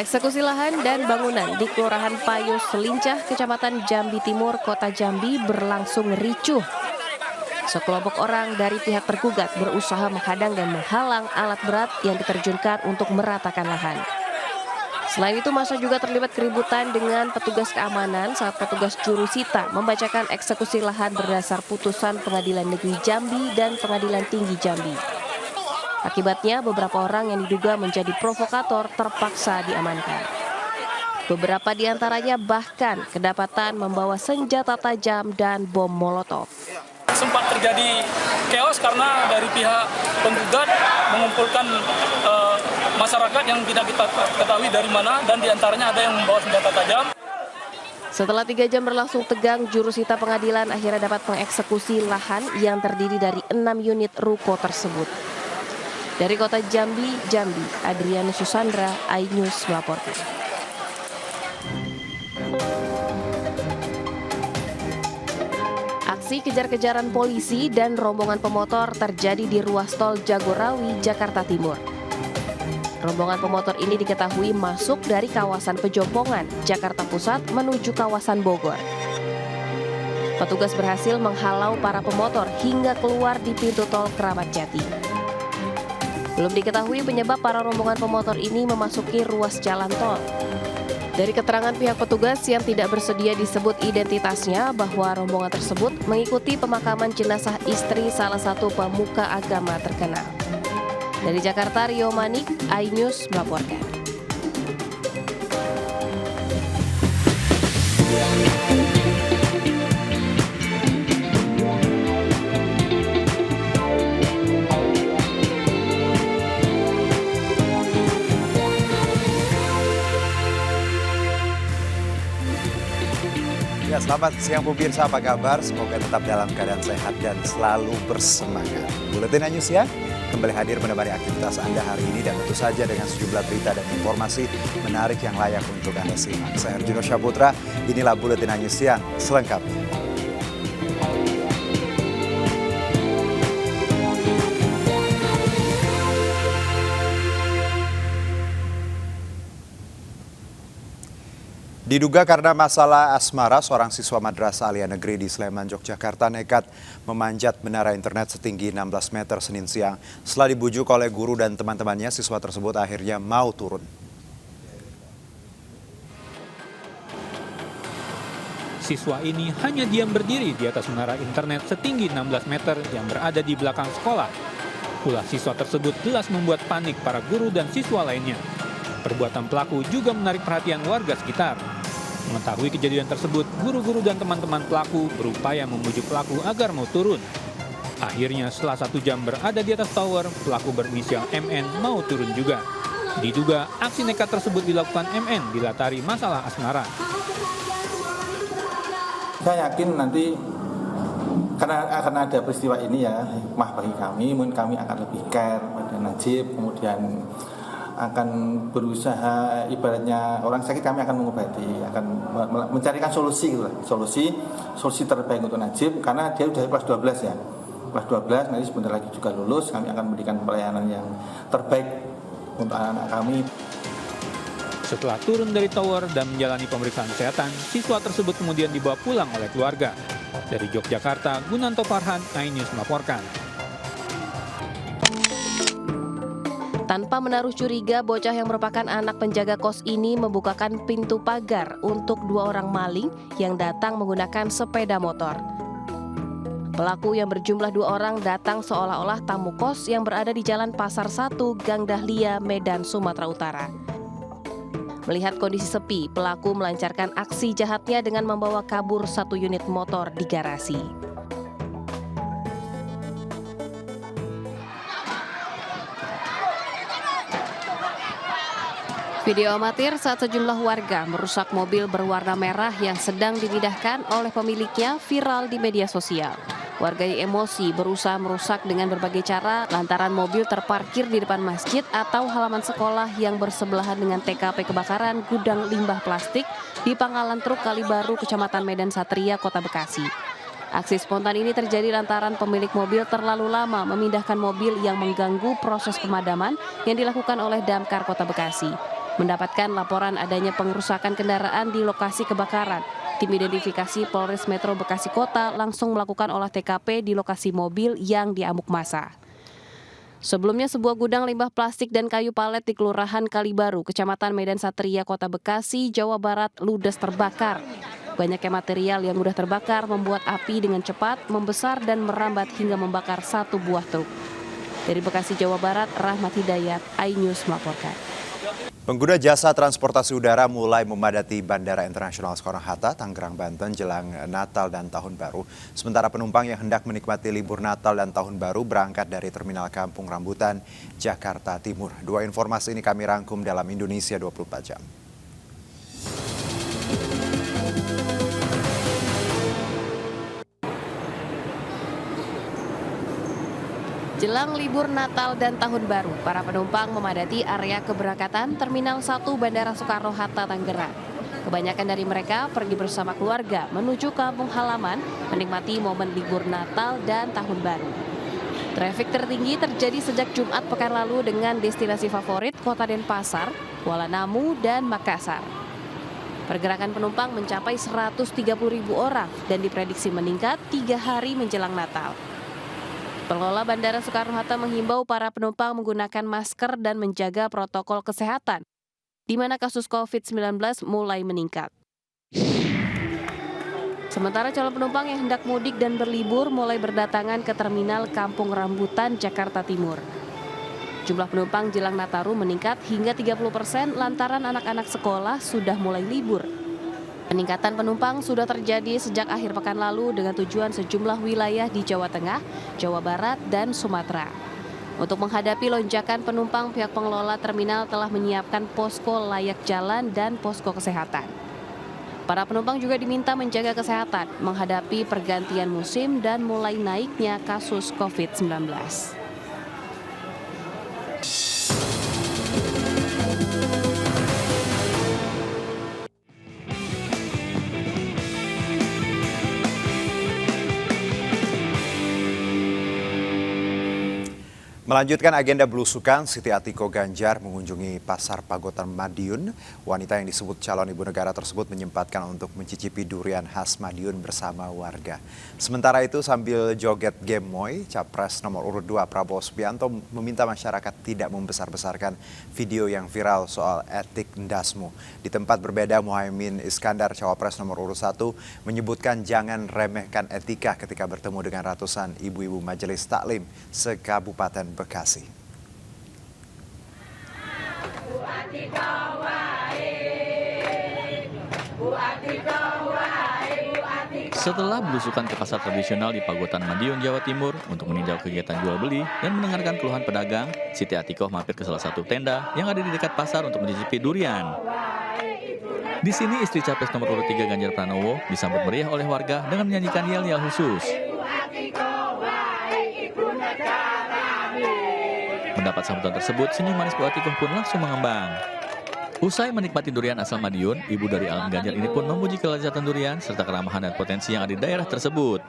Eksekusi lahan dan bangunan di Kelurahan Payo Selincah, Kecamatan Jambi Timur, Kota Jambi berlangsung ricuh. Sekelompok orang dari pihak tergugat berusaha menghadang dan menghalang alat berat yang diterjunkan untuk meratakan lahan. Selain itu, massa juga terlibat keributan dengan petugas keamanan saat petugas jurusita membacakan eksekusi lahan berdasar putusan Pengadilan Negeri Jambi dan Pengadilan Tinggi Jambi. Akibatnya, beberapa orang yang diduga menjadi provokator terpaksa diamankan. Beberapa di antaranya bahkan kedapatan membawa senjata tajam dan bom molotov. Sempat terjadi chaos karena dari pihak penggugat mengumpulkan masyarakat yang tidak kita ketahui dari mana, dan diantaranya ada yang membawa senjata tajam. Setelah 3 jam berlangsung tegang, jurusita pengadilan akhirnya dapat mengeksekusi lahan yang terdiri dari 6 unit ruko tersebut. Dari Kota Jambi, Adrianus Susandra, iNews melaporkan. Aksi kejar-kejaran polisi dan rombongan pemotor terjadi di ruas tol Jagorawi, Jakarta Timur. Rombongan pemotor ini diketahui masuk dari kawasan Pejompongan, Jakarta Pusat menuju kawasan Bogor. Petugas berhasil menghalau para pemotor hingga keluar di pintu tol Keramat Jati. Belum diketahui penyebab para rombongan pemotor ini memasuki ruas jalan tol. Dari keterangan pihak petugas yang tidak bersedia disebut identitasnya bahwa rombongan tersebut mengikuti pemakaman jenazah istri salah satu pemuka agama terkenal. Dari Jakarta, Rio Manik, iNews melaporkan. Ya, selamat siang pemirsa, apa kabar? Semoga tetap dalam keadaan sehat dan selalu bersemangat. Buletin News ya, kembali hadir menemani aktivitas Anda hari ini dan tentu saja dengan sejumlah berita dan informasi menarik yang layak untuk Anda simak. Saya Arjuno Syaputra, inilah Buletin News siang selengkapnya. Diduga karena masalah asmara, seorang siswa Madrasah Alia Negeri di Sleman, Yogyakarta nekat memanjat menara internet setinggi 16 meter Senin siang. Setelah dibujuk oleh guru dan teman-temannya, siswa tersebut akhirnya mau turun. Siswa ini hanya diam berdiri di atas menara internet setinggi 16 meter yang berada di belakang sekolah. Ulah siswa tersebut jelas membuat panik para guru dan siswa lainnya. Perbuatan pelaku juga menarik perhatian warga sekitar. Mengetahui kejadian tersebut, guru-guru dan teman-teman pelaku berupaya membujuk pelaku agar mau turun. Akhirnya setelah 1 jam berada di atas tower, pelaku berinisial MN mau turun juga. Diduga aksi nekat tersebut dilakukan MN dilatari masalah asmara. Saya yakin nanti karena akan ada peristiwa ini ya, hikmah bagi kami, mungkin kami akan lebih care pada Najib, kemudian akan berusaha, ibaratnya orang sakit kami akan mengobati, akan mencarikan solusi gitu lah. Solusi terbaik untuk Najib karena dia sudah kelas 12 ya. Kelas 12 nanti sebentar lagi juga lulus, kami akan memberikan pelayanan yang terbaik untuk anak-anak kami. Setelah turun dari tower dan menjalani pemeriksaan kesehatan, siswa tersebut kemudian dibawa pulang oleh keluarga. Dari Yogyakarta, Gunanto Farhan, iNews melaporkan. Tanpa menaruh curiga, bocah yang merupakan anak penjaga kos ini membukakan pintu pagar untuk 2 orang maling yang datang menggunakan sepeda motor. Pelaku yang berjumlah 2 orang datang seolah-olah tamu kos yang berada di Jalan Pasar 1, Gang Dahlia, Medan, Sumatera Utara. Melihat kondisi sepi, pelaku melancarkan aksi jahatnya dengan membawa kabur 1 unit motor di garasi. Video amatir saat sejumlah warga merusak mobil berwarna merah yang sedang dipindahkan oleh pemiliknya viral di media sosial. Warga yang emosi berusaha merusak dengan berbagai cara lantaran mobil terparkir di depan masjid atau halaman sekolah yang bersebelahan dengan TKP kebakaran gudang limbah plastik di Pangkalan Truk Kalibaru, Kecamatan Medan Satria, Kota Bekasi. Aksi spontan ini terjadi lantaran pemilik mobil terlalu lama memindahkan mobil yang mengganggu proses pemadaman yang dilakukan oleh Damkar Kota Bekasi. Mendapatkan laporan adanya pengerusakan kendaraan di lokasi kebakaran, tim identifikasi Polres Metro Bekasi Kota langsung melakukan olah TKP di lokasi mobil yang diamuk massa. Sebelumnya sebuah gudang limbah plastik dan kayu palet di Kelurahan Kalibaru, Kecamatan Medan Satria, Kota Bekasi, Jawa Barat ludes terbakar. Banyaknya material yang mudah terbakar membuat api dengan cepat membesar dan merambat hingga membakar satu buah truk. Dari Bekasi, Jawa Barat, Rahmat Hidayat, iNews melaporkan. Pengguna jasa transportasi udara mulai memadati Bandara Internasional Soekarno-Hatta, Tangerang, Banten jelang Natal dan Tahun Baru. Sementara penumpang yang hendak menikmati libur Natal dan Tahun Baru berangkat dari Terminal Kampung Rambutan, Jakarta Timur. Dua informasi ini kami rangkum dalam Indonesia 24 Jam. Jelang libur Natal dan Tahun Baru, para penumpang memadati area keberangkatan Terminal 1 Bandara Soekarno-Hatta, Tangerang. Kebanyakan dari mereka pergi bersama keluarga menuju kampung halaman menikmati momen libur Natal dan Tahun Baru. Trafik tertinggi terjadi sejak Jumat pekan lalu dengan destinasi favorit Kota Denpasar, Kuala Namu, dan Makassar. Pergerakan penumpang mencapai 130.000 orang dan diprediksi meningkat 3 hari menjelang Natal. Pengelola Bandara Soekarno-Hatta menghimbau para penumpang menggunakan masker dan menjaga protokol kesehatan, di mana kasus COVID-19 mulai meningkat. Sementara calon penumpang yang hendak mudik dan berlibur mulai berdatangan ke Terminal Kampung Rambutan, Jakarta Timur. Jumlah penumpang jelang Nataru meningkat hingga 30% lantaran anak-anak sekolah sudah mulai libur. Peningkatan penumpang sudah terjadi sejak akhir pekan lalu dengan tujuan sejumlah wilayah di Jawa Tengah, Jawa Barat, dan Sumatera. Untuk menghadapi lonjakan penumpang, pihak pengelola terminal telah menyiapkan posko layak jalan dan posko kesehatan. Para penumpang juga diminta menjaga kesehatan, menghadapi pergantian musim dan mulai naiknya kasus COVID-19. Melanjutkan agenda belusukan, Siti Atiko Ganjar mengunjungi Pasar Pagotan Madiun. Wanita yang disebut calon ibu negara tersebut menyempatkan untuk mencicipi durian khas Madiun bersama warga. Sementara itu sambil joget gemoy, Capres nomor urut 2 Prabowo Subianto meminta masyarakat tidak membesar-besarkan video yang viral soal etik ndasmu. Di tempat berbeda, Muhaimin Iskandar, Cawapres nomor urut 1, menyebutkan jangan remehkan etika ketika bertemu dengan ratusan ibu-ibu majelis taklim se-Kabupaten Bekasi. Setelah belusukan ke pasar tradisional di Pagotan Madiun, Jawa Timur untuk meninjau kegiatan jual beli dan mendengarkan keluhan pedagang, Siti Atikoh mampir ke salah satu tenda yang ada di dekat pasar untuk mencicipi durian. Di sini istri Capres nomor urut 3 Ganjar Pranowo disambut meriah oleh warga dengan menyanyikan yel-yel khusus. Mendapat sambutan tersebut, senyum manis Bu Atikoh pun langsung mengembang. Usai menikmati durian asal Madiun, ibu dari alam Ganjar ini pun memuji kelezatan durian serta keramahan dan potensi yang ada di daerah tersebut.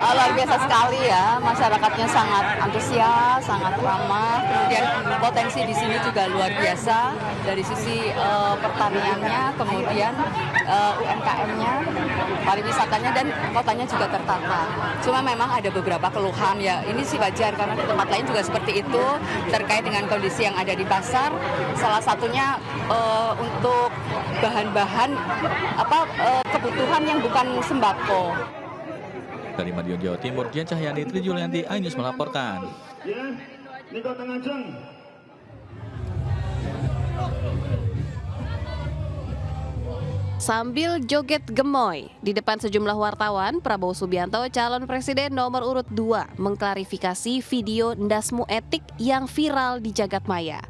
Luar biasa sekali ya, masyarakatnya sangat antusias, sangat ramah. Kemudian potensi di sini juga luar biasa dari sisi pertaniannya, kemudian UMKM-nya, pariwisatanya dan kotanya juga tertata. Cuma memang ada beberapa keluhan ya, ini sih wajar karena di tempat lain juga seperti itu terkait dengan kondisi yang ada di pasar. Salah satunya untuk bahan-bahan kebutuhan yang bukan sembako. Dari Madiun, Jawa Timur, Dian Cahyani, Tri Julianti, iNews melaporkan. Sambil joget gemoy di depan sejumlah wartawan, Prabowo Subianto, calon presiden nomor urut 2, mengklarifikasi video ndasmu etik yang viral di jagat maya.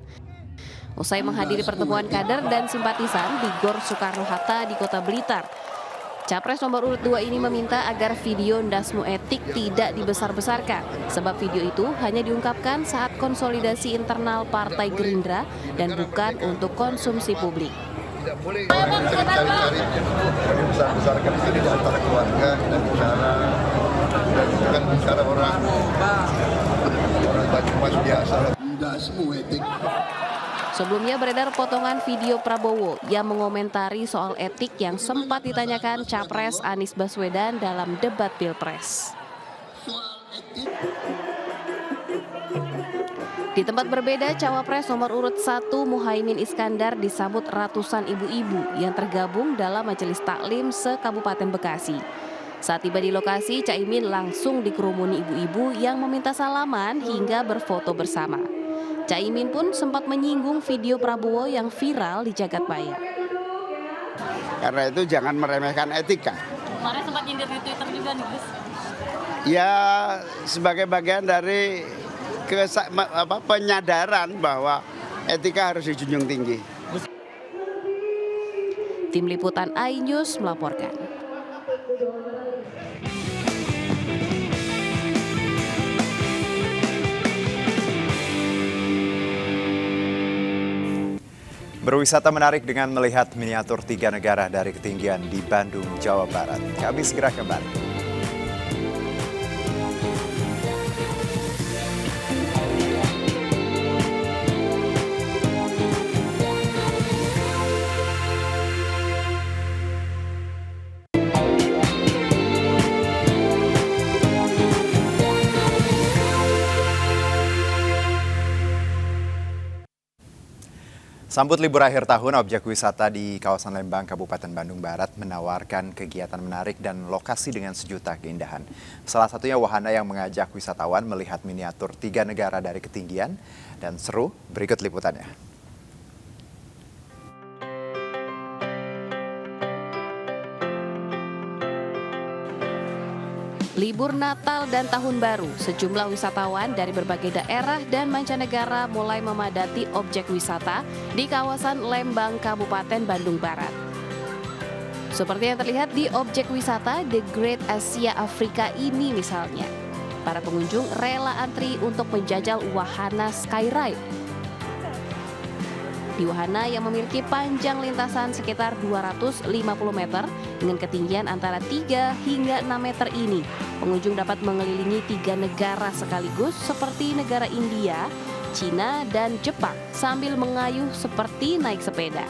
Usai menghadiri pertemuan kader dan simpatisan di Gor Soekarno-Hatta di Kota Blitar, Capres nomor urut 2 ini meminta agar video ndasmu etik tidak dibesar-besarkan, sebab video itu hanya diungkapkan saat konsolidasi internal Partai Gerindra dan bukan untuk konsumsi publik. Tidak boleh bisa dicari-cari besar-besarkan itu di antara keluarga dan bukan bicara orang Banyumas biasa. Ndasmu etik. Sebelumnya beredar potongan video Prabowo yang mengomentari soal etik yang sempat ditanyakan Capres Anies Baswedan dalam debat Pilpres. Di tempat berbeda, Cawapres nomor urut 1 Muhaimin Iskandar disambut ratusan ibu-ibu yang tergabung dalam majelis taklim se-Kabupaten Bekasi. Saat tiba di lokasi, Caimin langsung dikerumuni ibu-ibu yang meminta salaman hingga berfoto bersama. Caimin pun sempat menyinggung video Prabowo yang viral di jagat maya. Karena itu jangan meremehkan etika. Kemarin sempat nyindir di Twitter juga nih, Gus. Ya, sebagai bagian dari penyadaran bahwa etika harus dijunjung tinggi. Tim Liputan iNews melaporkan. Berwisata menarik dengan melihat miniatur 3 negara dari ketinggian di Bandung, Jawa Barat. Kami segera kembali. Sambut libur akhir tahun, objek wisata di kawasan Lembang, Kabupaten Bandung Barat menawarkan kegiatan menarik dan lokasi dengan sejuta keindahan. Salah satunya wahana yang mengajak wisatawan melihat miniatur 3 negara dari ketinggian dan seru. Berikut liputannya. Libur Natal dan Tahun Baru, sejumlah wisatawan dari berbagai daerah dan mancanegara mulai memadati objek wisata di kawasan Lembang, Kabupaten Bandung Barat. Seperti yang terlihat di objek wisata The Great Asia Afrika ini misalnya. Para pengunjung rela antri untuk menjajal wahana Skyride. Di wahana yang memiliki panjang lintasan sekitar 250 meter dengan ketinggian antara 3 hingga 6 meter ini, pengunjung dapat mengelilingi 3 negara sekaligus seperti negara India, Cina, dan Jepang sambil mengayuh seperti naik sepeda.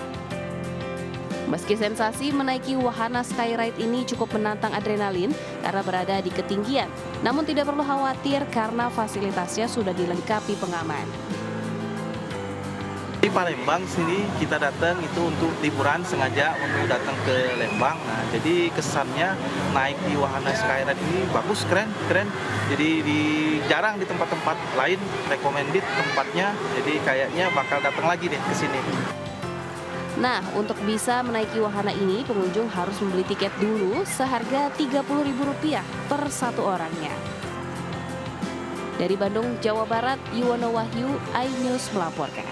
Meski sensasi menaiki wahana Skyride ini cukup menantang adrenalin karena berada di ketinggian, namun tidak perlu khawatir karena fasilitasnya sudah dilengkapi pengaman. Di Palembang sini kita datang itu untuk liburan, sengaja untuk datang ke Lembang. Nah, jadi kesannya naik di wahana Skyride ini bagus, keren. Jadi jarang di tempat-tempat lain, recommended tempatnya. Jadi kayaknya bakal datang lagi deh ke sini. Nah, untuk bisa menaiki wahana ini, pengunjung harus membeli tiket dulu seharga Rp30.000 per satu orangnya. Dari Bandung, Jawa Barat, Yuwono Wahyu, iNews melaporkan.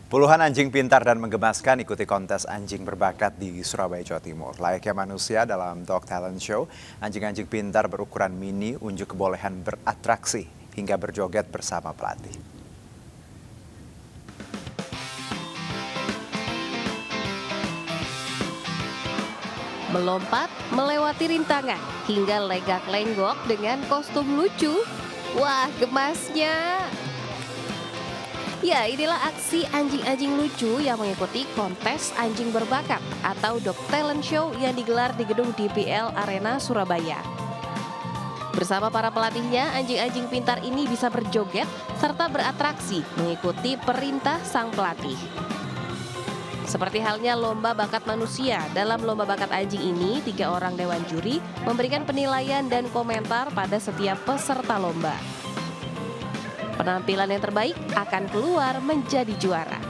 Puluhan anjing pintar dan menggemaskan ikuti kontes anjing berbakat di Surabaya, Jawa Timur. Layaknya manusia dalam Dog Talent Show, anjing-anjing pintar berukuran mini unjuk kebolehan beratraksi hingga berjoget bersama pelatih. Melompat, melewati rintangan, hingga lenggak-lenggok dengan kostum lucu. Wah, gemasnya! Ya, inilah aksi anjing-anjing lucu yang mengikuti kontes anjing berbakat atau Dog Talent Show yang digelar di gedung DPL Arena Surabaya. Bersama para pelatihnya, anjing-anjing pintar ini bisa berjoget serta beratraksi mengikuti perintah sang pelatih. Seperti halnya lomba bakat manusia, dalam lomba bakat anjing ini 3 orang dewan juri memberikan penilaian dan komentar pada setiap peserta lomba. Penampilan yang terbaik akan keluar menjadi juara.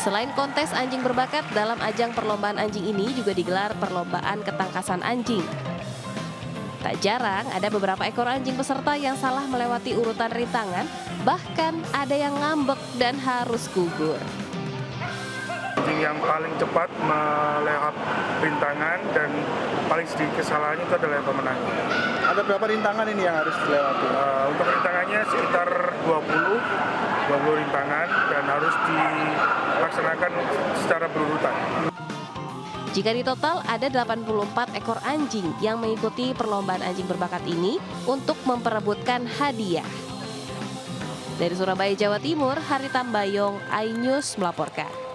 Selain kontes anjing berbakat, dalam ajang perlombaan anjing ini juga digelar perlombaan ketangkasan anjing. Tak jarang ada beberapa ekor anjing peserta yang salah melewati urutan rintangan, bahkan ada yang ngambek dan harus gugur. Anjing yang paling cepat melewat rintangan dan paling sedikit kesalahannya itu adalah yang pemenang. Ada berapa rintangan ini yang harus dilewati? Untuk rintangannya sekitar 20 rintangan dan harus dilaksanakan secara berurutan. Jika di total ada 84 ekor anjing yang mengikuti perlombaan anjing berbakat ini untuk memperebutkan hadiah. Dari Surabaya, Jawa Timur, Harita Mbayong, iNews melaporkan.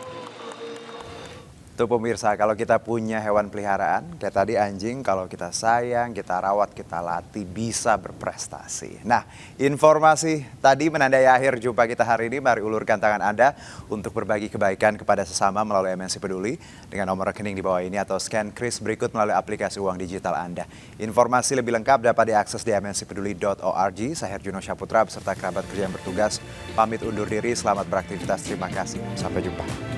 Tuh pemirsa, kalau kita punya hewan peliharaan, kayak tadi anjing, kalau kita sayang, kita rawat, kita latih, bisa berprestasi. Nah, informasi tadi menandai akhir jumpa kita hari ini. Mari ulurkan tangan Anda untuk berbagi kebaikan kepada sesama melalui MNC Peduli dengan nomor rekening di bawah ini atau scan kris berikut melalui aplikasi uang digital Anda. Informasi lebih lengkap dapat diakses di mncpeduli.org. Saya Herjuno Syaputra beserta kerabat kerja yang bertugas pamit undur diri. Selamat beraktivitas. Terima kasih. Sampai jumpa.